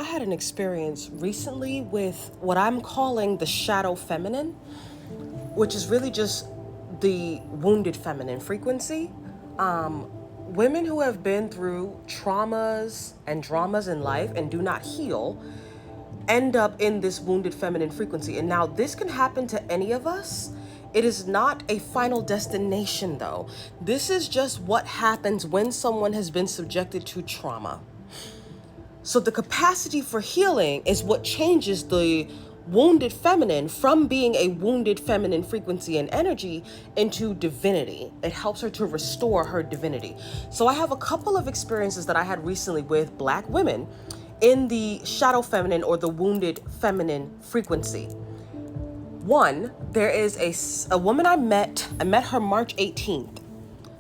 had an experience recently with what I'm calling the shadow feminine, which is really just the wounded feminine frequency. Women who have been through traumas and dramas in life and do not heal end up in this wounded feminine frequency. And now this can happen to any of us. It is not a final destination, though. This is just what happens when someone has been subjected to trauma. So the capacity for healing is what changes the wounded feminine from being a wounded feminine frequency and energy into divinity. It helps her to restore her divinity. So I have a couple of experiences that I had recently with Black women in the shadow feminine or the wounded feminine frequency. One, there is a woman I met her March 18th.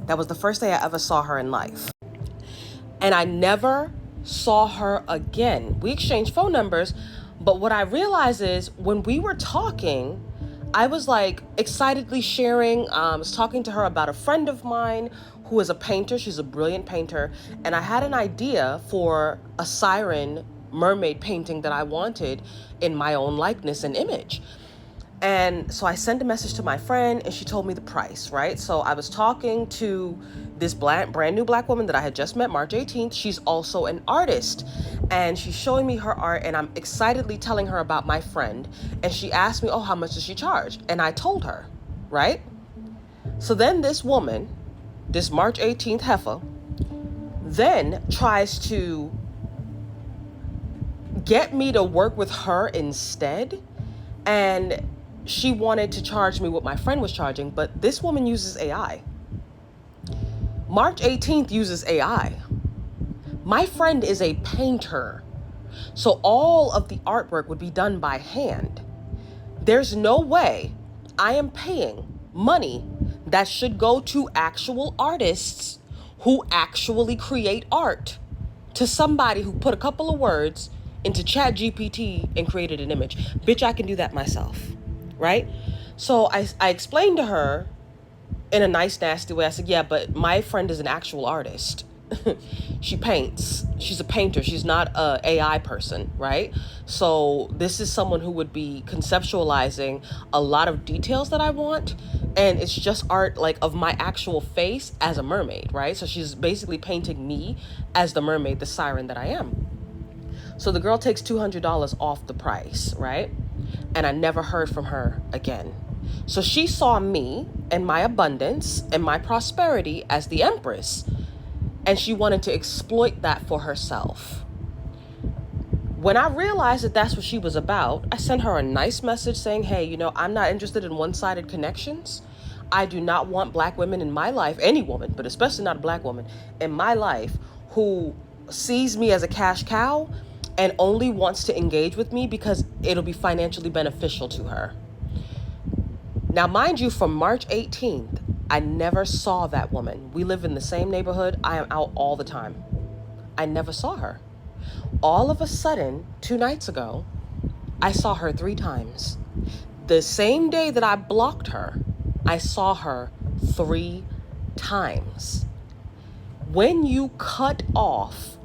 That was the first day I ever saw her in life. And I never saw her again. We exchanged phone numbers, but what I realized is when we were talking, I was like excitedly sharing. I was talking to her about a friend of mine who is a painter. She's a brilliant painter. And I had an idea for a Siren mermaid painting that I wanted in my own likeness and image. And so I sent a message to my friend and she told me the price, right? So I was talking to this brand new Black woman that I had just met March 18th. She's also an artist and she's showing me her art and I'm excitedly telling her about my friend. And she asked me, oh, how much does she charge? And I told her, right? So then this woman, this March 18th heifer, then tries to get me to work with her instead. And she wanted to charge me what my friend was charging, but this woman uses AI. March 18th uses AI. My friend is a painter, so all of the artwork would be done by hand. There's no way I am paying money that should go to actual artists who actually create art to somebody who put a couple of words into ChatGPT and created an image. Bitch, I can do that myself, right? So I explained to her in a nice, nasty way. I said, yeah, but my friend is an actual artist. She paints. She's a painter. She's not a AI person, right? So this is someone who would be conceptualizing a lot of details that I want. And it's just art like of my actual face as a mermaid, right? So she's basically painting me as the mermaid, the siren that I am. So the girl takes $200 off the price, right? And I never heard from her again. So she saw me and my abundance and my prosperity as the empress. And she wanted to exploit that for herself. When I realized that that's what she was about, I sent her a nice message saying, hey, I'm not interested in one-sided connections. I do not want Black women in my life, any woman, but especially not a Black woman in my life who sees me as a cash cow and only wants to engage with me because it'll be financially beneficial to her. Now, mind you, from March 18th, I never saw that woman. We live in the same neighborhood. I am out all the time. I never saw her. All of a sudden, 2 nights ago, I saw her 3 times. The same day that I blocked her, I saw her 3 times. When you cut off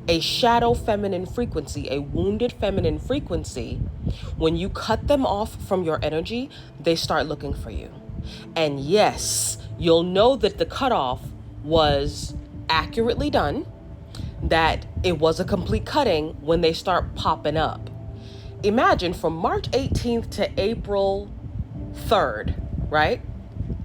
a shadow feminine frequency, a wounded feminine frequency, when you cut them off from your energy, they start looking for you. And yes, you'll know that the cutoff was accurately done, that it was a complete cutting when they start popping up. Imagine from March 18th to April 3rd, right?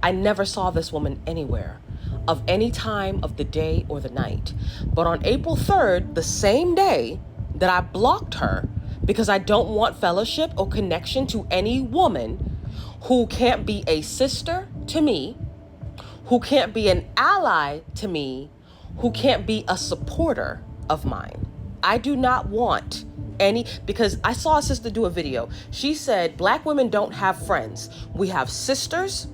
I never saw this woman anywhere of any time of the day or the night. But on April 3rd, the same day that I blocked her because I don't want fellowship or connection to any woman who can't be a sister to me, who can't be an ally to me, who can't be a supporter of mine. I do not want any, because I saw a sister do a video. She said, Black women don't have friends. We have sisters,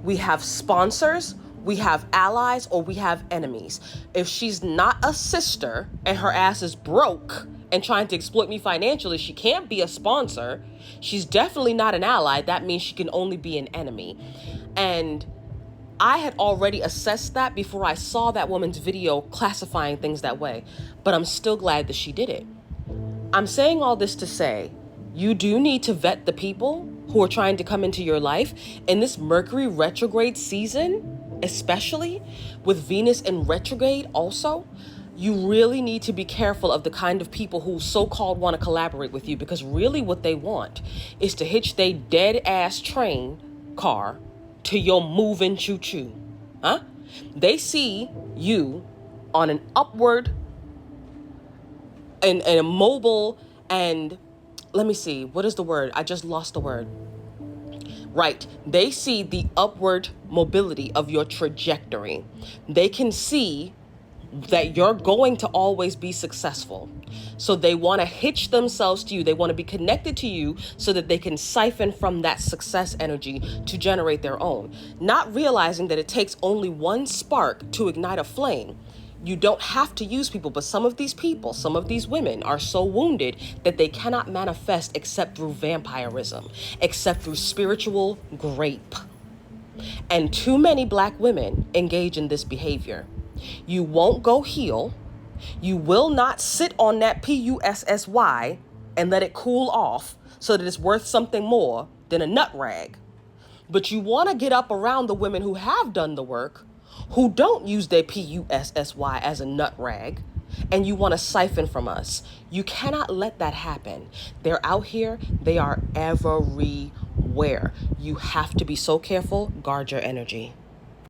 we have sponsors, we have allies, or we have enemies. If she's not a sister and her ass is broke and trying to exploit me financially, she can't be a sponsor. She's definitely not an ally. That means she can only be an enemy. And I had already assessed that before I saw that woman's video classifying things that way. But I'm still glad that she did it. I'm saying all this to say, you do need to vet the people who are trying to come into your life. In this Mercury retrograde season, especially with Venus in retrograde also, you really need to be careful of the kind of people who so-called want to collaborate with you, because really what they want is to hitch their dead ass train car to your moving choo-choo. Huh? They see you on an upward and a mobile, and let me see, what is the word? I just lost the word. Right. They see the upward mobility of your trajectory. They can see that you're going to always be successful. So they want to hitch themselves to you. They want to be connected to you so that they can siphon from that success energy to generate their own. Not realizing that it takes only one spark to ignite a flame. You don't have to use people, but some of these people, some of these women are so wounded that they cannot manifest except through vampirism, except through spiritual grape. And too many black women engage in this behavior. You won't go heal. You will not sit on that PUSSY and let it cool off so that it's worth something more than a nut rag. But you want to get up around the women who have done the work, who don't use their PUSSY as a nut rag, and you want to siphon from us. You cannot let that happen. They're out here. They are everywhere. You have to be so careful. Guard your energy.